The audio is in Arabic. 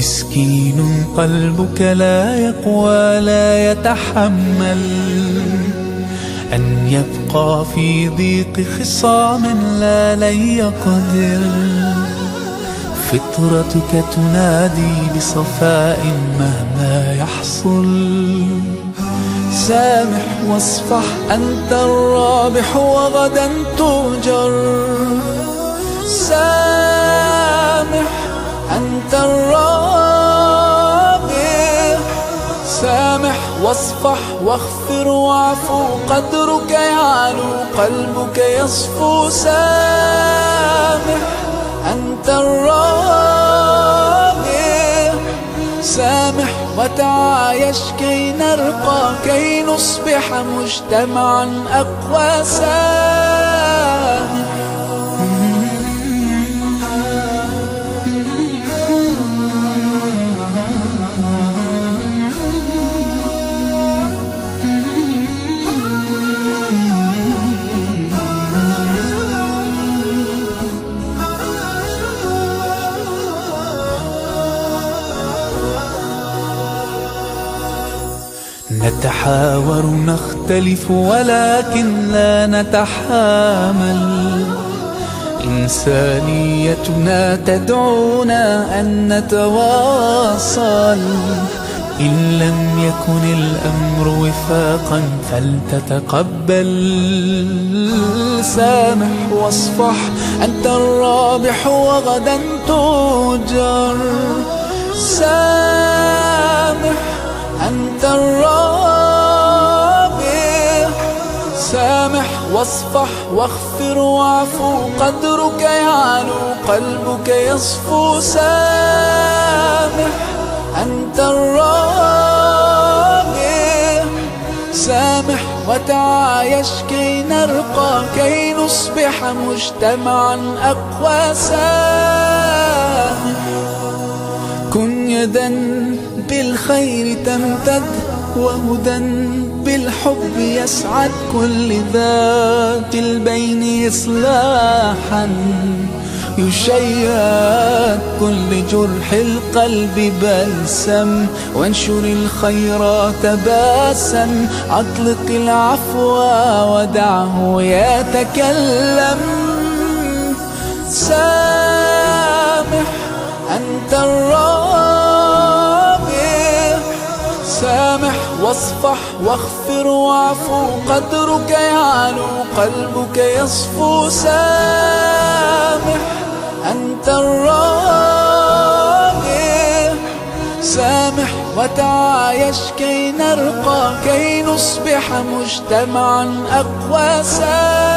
مسكين قلبك لا يقوى لا يتحمل أن يبقى في ضيق خصام لا لن يقدر. فطرتك تنادي بصفاء مهما يحصل. سامح واصفح أنت الرابح وغدا تؤجر. سامح أنت الرابح. سامح واصفح واغفر واعفو، قدرك يعلو قلبك يصفو. سامح أنت الرابح. سامح وتعايش كي نرقى، كي نصبح مجتمعا أقوى. سامح. نتحاور نختلف ولكن لا نتحامل. إنسانيتنا تدعونا أن نتواصل. إن لم يكن الأمر وفاقا فلتتقبل. سامح واصفح أنت الرابح وغدا تؤجر. سامح أنت الرابح. سامح واصفح واغفر واعفو، قدرك يعلو قلبك يصفو. سامح أنت الرابح. سامح وتعايش كي نرقى، كي نصبح مجتمعا أقوى. سامح. كن يدا بالخير تمتد، وهدى بالحب يسعد. كل ذات البين إصلاحا يشيد كل جرح القلب بلسم. وانشر الخيرات باسم، أطلق العفو ودعه يتكلم. سامح أنت الرابح. سامح واصفح واغفر واعفو، قدرك يعلو قلبك يصفو. سامح أنت الرابح. سامح وتعايش كي نرقى، كي نصبح مجتمعا أقوى. سامح.